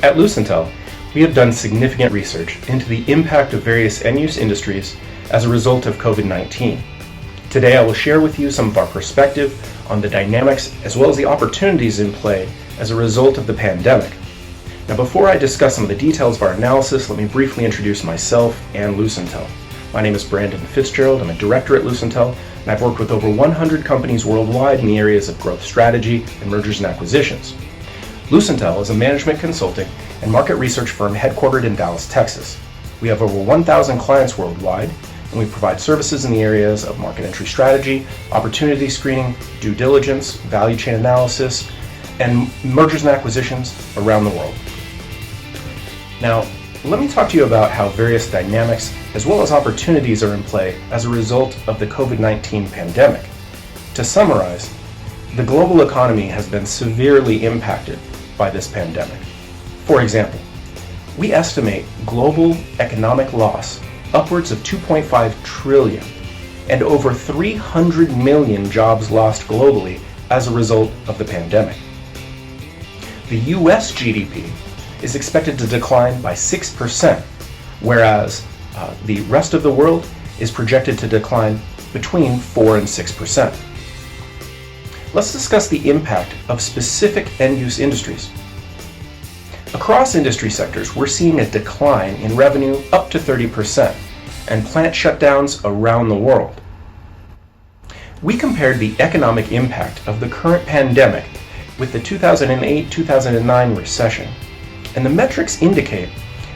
At Lucintel, we have done significant research into the impact of various end-use industries as a result of COVID-19. Today I will share with you some of our perspective on the dynamics as well as the opportunities in play as a result of the pandemic. Now, before I discuss some of the details of our analysis, let me briefly introduce myself and Lucintel. My name is Brandon Fitzgerald. I'm a director at Lucintel, and I've worked with over 100 companies worldwide in the areas of growth strategy and mergers and acquisitions. Lucintel is a management consulting and market research firm headquartered in Dallas, Texas. We have over 1,000 clients worldwide, and we provide services in the areas of market entry strategy, opportunity screening, due diligence, value chain analysis, and mergers and acquisitions around the world. Now, let me talk to you about how various dynamics as well as opportunities are in play as a result of the COVID-19 pandemic. To summarize, the global economy has been severely impacted by this pandemic. For example, we estimate global economic loss upwards of 2.5 trillion and over 300 million jobs lost globally as a result of the pandemic. The US GDP is expected to decline by 6%, whereas the rest of the world is projected to decline between 4 and 6%. Let's discuss the impact of specific end-use industries. Across industry sectors, we're seeing a decline in revenue up to 30% and plant shutdowns around the world. We compared the economic impact of the current pandemic with the 2008-2009 recession, and the metrics indicate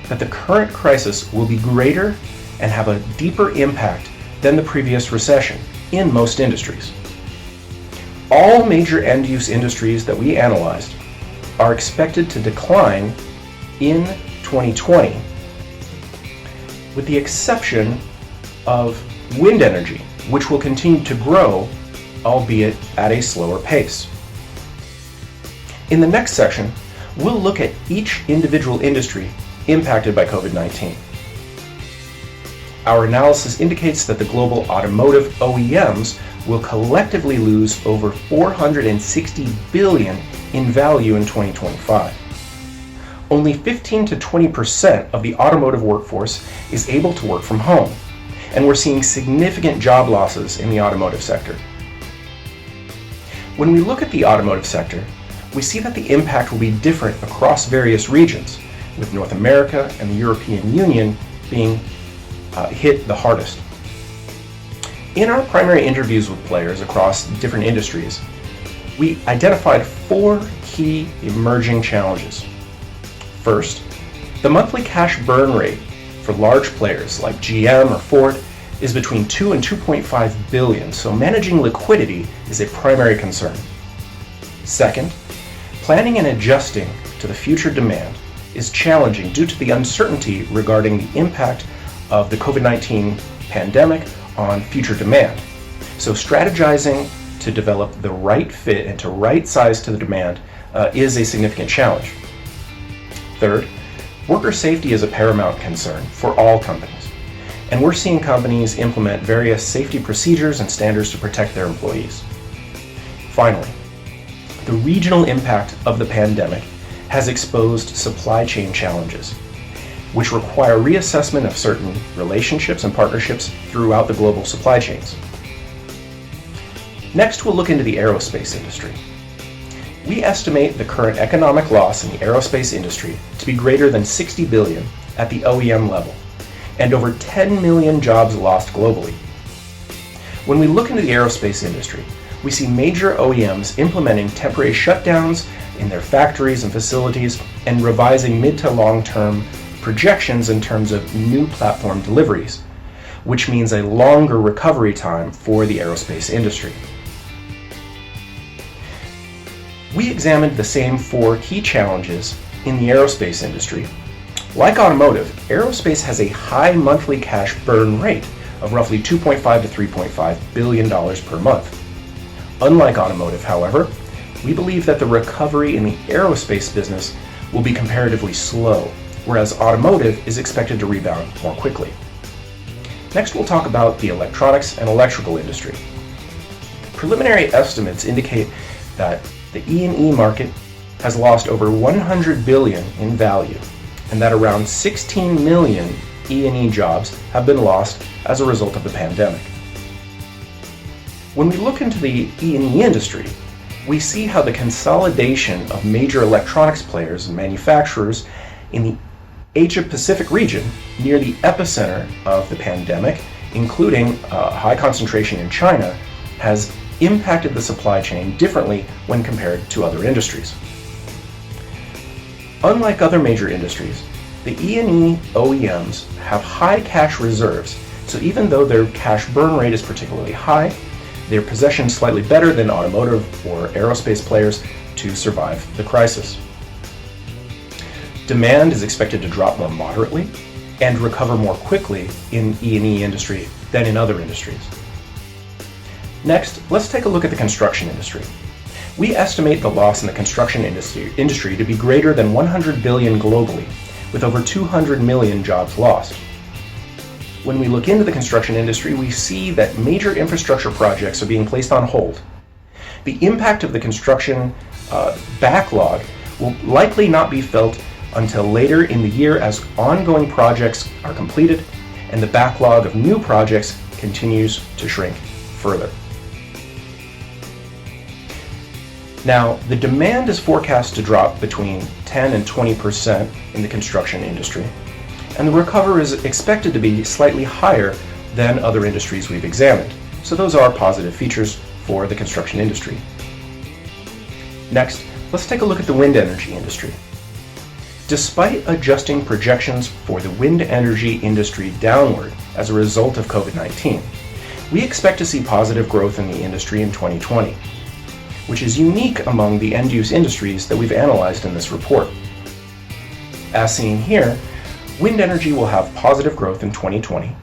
that the current crisis will be greater and have a deeper impact than the previous recession in most industries. All major end-use industries that we analyzed are expected to decline in 2020, with the exception of wind energy, which will continue to grow, albeit at a slower pace. In the next section, we'll look at each individual industry impacted by COVID-19. Our analysis indicates that the global automotive OEMs will collectively lose over $460 billion in value in 2025. Only 15 to 20% of the automotive workforce is able to work from home, and we're seeing significant job losses in the automotive sector. When we look at the automotive sector, we see that the impact will be different across various regions, with North America and the European Union being hit the hardest. In our primary interviews with players across different industries, we identified 4 key emerging challenges. First, the monthly cash burn rate for large players like GM or Ford is between 2 and 2.5 billion, so managing liquidity is a primary concern. Second, planning and adjusting to the future demand is challenging due to the uncertainty regarding the impact of the COVID-19 pandemic on future demand. So strategizing to develop the right fit and to right size to the demand is a significant challenge. Third, worker safety is a paramount concern for all companies, and we're seeing companies implement various safety procedures and standards to protect their employees. Finally, the regional impact of the pandemic has exposed supply chain challenges, which require reassessment of certain relationships and partnerships throughout the global supply chains. Next, we'll look into the aerospace industry. We estimate the current economic loss in the aerospace industry to be greater than 60 billion at the OEM level, and over 10 million jobs lost globally. When we look into the aerospace industry, we see major OEMs implementing temporary shutdowns in their factories and facilities and revising mid to long-term projections in terms of new platform deliveries, which means a longer recovery time for the aerospace industry. We examined the same 4 key challenges in the aerospace industry. Like automotive, aerospace has a high monthly cash burn rate of roughly $2.5 to $3.5 billion per month. Unlike automotive, however, we believe that the recovery in the aerospace business will be comparatively slow, whereas automotive is expected to rebound more quickly. Next, we'll talk about the electronics and electrical industry. Preliminary estimates indicate that the E&E market has lost over 100 billion in value, and that around 16 million E&E jobs have been lost as a result of the pandemic. When we look into the E&E industry, we see how the consolidation of major electronics players and manufacturers in the Asia-Pacific region, near the epicenter of the pandemic, including a high concentration in China, has impacted the supply chain differently when compared to other industries. Unlike other major industries, the E&E OEMs have high cash reserves, so even though their cash burn rate is particularly high, their possession is slightly better than automotive or aerospace players to survive the crisis. Demand is expected to drop more moderately and recover more quickly in E&E industry than in other industries. Next, let's take a look at the construction industry. We estimate the loss in the construction industry to be greater than 100 billion globally, with over 200 million jobs lost. When we look into the construction industry, we see that major infrastructure projects are being placed on hold. The impact of the construction backlog will likely not be felt until later in the year as ongoing projects are completed and the backlog of new projects continues to shrink further. Now, the demand is forecast to drop between 10 and 20% in the construction industry, and the recovery is expected to be slightly higher than other industries we've examined. So those are positive features for the construction industry. Next, let's take a look at the wind energy industry. Despite adjusting projections for the wind energy industry downward as a result of COVID-19, we expect to see positive growth in the industry in 2020, which is unique among the end-use industries that we've analyzed in this report. As seen here, wind energy will have positive growth in 2020,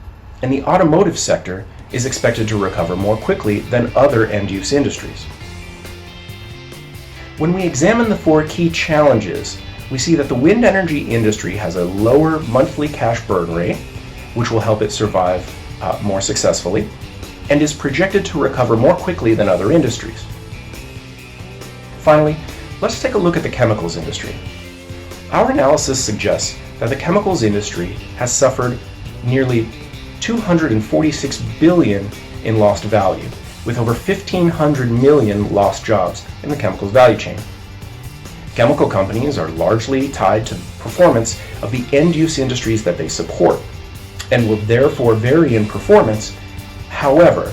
and the automotive sector is expected to recover more quickly than other end-use industries. When we examine the four key challenges, we see that the wind energy industry has a lower monthly cash burn rate, which will help it survive more successfully, and is projected to recover more quickly than other industries. Finally, let's take a look at the chemicals industry. Our analysis suggests that the chemicals industry has suffered nearly 246 billion in lost value, with over 1,500 million lost jobs in the chemicals value chain. Chemical companies are largely tied to the performance of the end-use industries that they support, and will therefore vary in performance. However,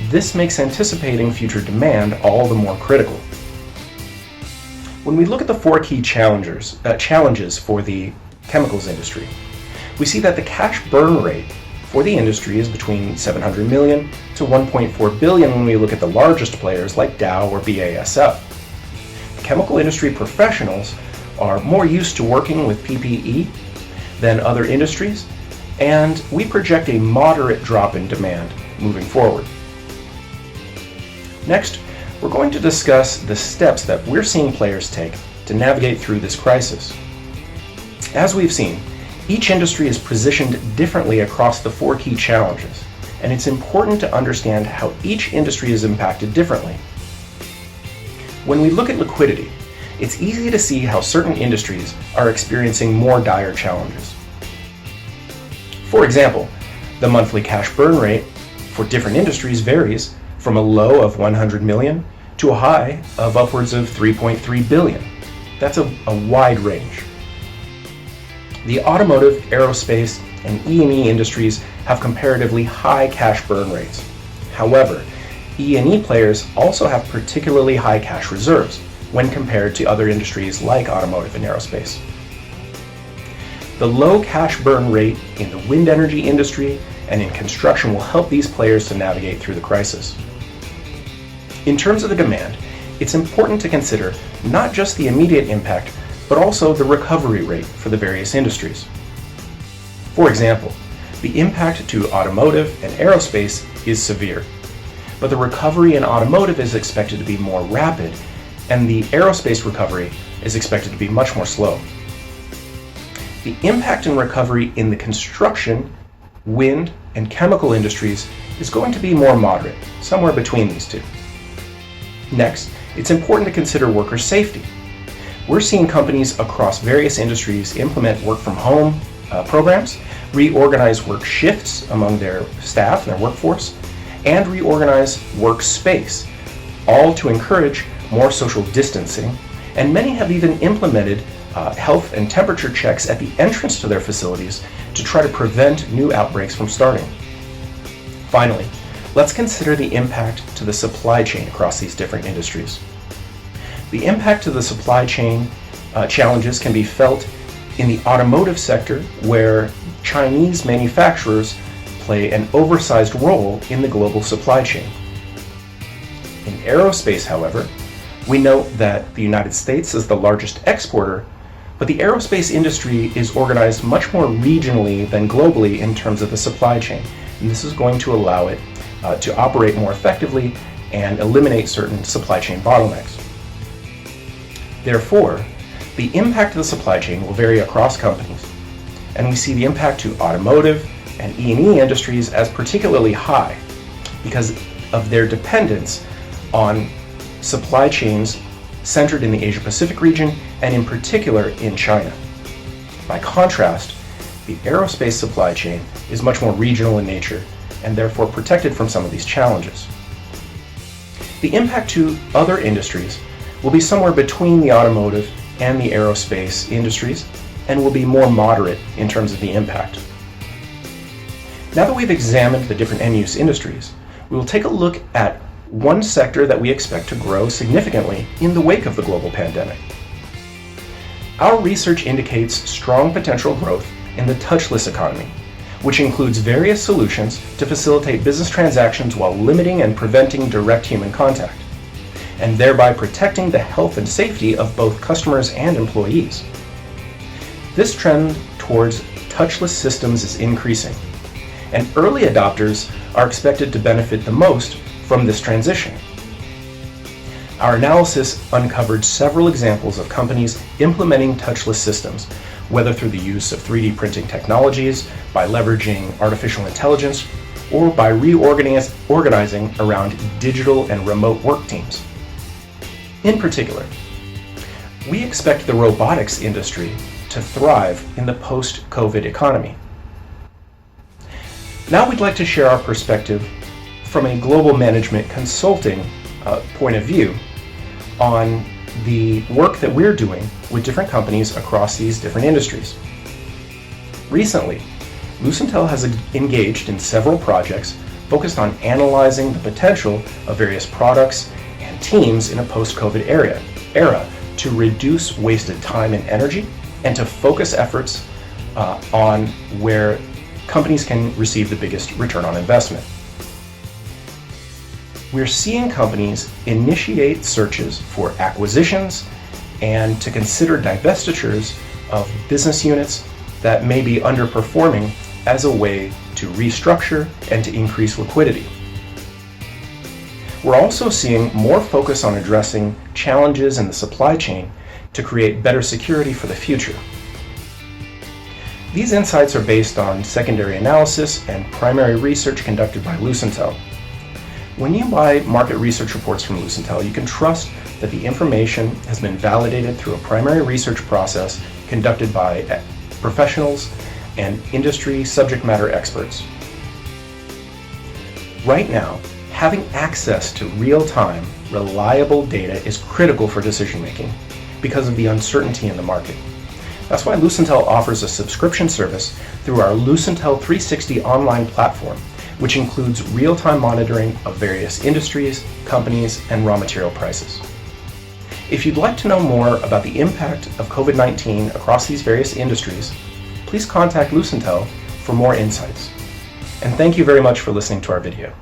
this makes anticipating future demand all the more critical. When we look at the four key challenges for the chemicals industry, we see that the cash burn rate for the industry is between 700 million to 1.4 billion when we look at the largest players like Dow or BASF. Chemical industry professionals are more used to working with PPE than other industries, and we project a moderate drop in demand moving forward. Next, we're going to discuss the steps that we're seeing players take to navigate through this crisis. As we've seen, each industry is positioned differently across the four key challenges, and it's important to understand how each industry is impacted differently. When we look at liquidity, it's easy to see how certain industries are experiencing more dire challenges. For example, the monthly cash burn rate for different industries varies from a low of 100 million to a high of upwards of 3.3 billion. That's a wide range. The automotive, aerospace, and E&E industries have comparatively high cash burn rates. However, E&E players also have particularly high cash reserves when compared to other industries like automotive and aerospace. The low cash burn rate in the wind energy industry and in construction will help these players to navigate through the crisis. In terms of the demand, it's important to consider not just the immediate impact, but also the recovery rate for the various industries. For example, the impact to automotive and aerospace is severe, but the recovery in automotive is expected to be more rapid, and the aerospace recovery is expected to be much more slow. The impact and recovery in the construction, wind, and chemical industries is going to be more moderate, somewhere between these two. Next, it's important to consider worker safety. we're seeing companies across various industries implement work from home programs, reorganize work shifts among their staff and their workforce, and reorganize workspace, all to encourage more social distancing. And many have even implemented health and temperature checks at the entrance to their facilities to try to prevent new outbreaks from starting. Finally, let's consider the impact to the supply chain across these different industries. The impact to the supply chain challenges can be felt in the automotive sector, where Chinese manufacturers play an oversized role in the global supply chain. In aerospace, however, we note that the United States is the largest exporter, but the aerospace industry is organized much more regionally than globally in terms of the supply chain, and this is going to allow it to operate more effectively and eliminate certain supply chain bottlenecks. Therefore, the impact of the supply chain will vary across companies, and we see the impact to automotive and E&E industries as particularly high because of their dependence on supply chains centered in the Asia-Pacific region and in particular in China. By contrast, the aerospace supply chain is much more regional in nature and therefore protected from some of these challenges. The impact to other industries will be somewhere between the automotive and the aerospace industries and will be more moderate in terms of the impact. Now that we've examined the different end-use industries, we will take a look at one sector that we expect to grow significantly in the wake of the global pandemic. Our research indicates strong potential growth in the touchless economy, which includes various solutions to facilitate business transactions while limiting and preventing direct human contact, and thereby protecting the health and safety of both customers and employees. This trend towards touchless systems is increasing, and early adopters are expected to benefit the most from this transition. Our analysis uncovered several examples of companies implementing touchless systems, whether through the use of 3D printing technologies, by leveraging artificial intelligence, or by reorganizing around digital and remote work teams. In particular, we expect the robotics industry to thrive in the post-COVID economy. Now we'd like to share our perspective from a global management consulting point of view on the work that we're doing with different companies across these different industries. Recently, Lucintel has engaged in several projects focused on analyzing the potential of various products and teams in a post-COVID era to reduce wasted time and energy and to focus efforts on where companies can receive the biggest return on investment. We're seeing companies initiate searches for acquisitions and to consider divestitures of business units that may be underperforming as a way to restructure and to increase liquidity. We're also seeing more focus on addressing challenges in the supply chain to create better security for the future. These insights are based on secondary analysis and primary research conducted by Lucintel. When you buy market research reports from Lucintel, you can trust that the information has been validated through a primary research process conducted by professionals and industry subject matter experts. Right now, having access to real-time, reliable data is critical for decision-making because of the uncertainty in the market. That's why Lucintel offers a subscription service through our Lucintel 360 online platform, which includes real-time monitoring of various industries, companies, and raw material prices. If you'd like to know more about the impact of COVID-19 across these various industries, please contact Lucintel for more insights. And thank you very much for listening to our video.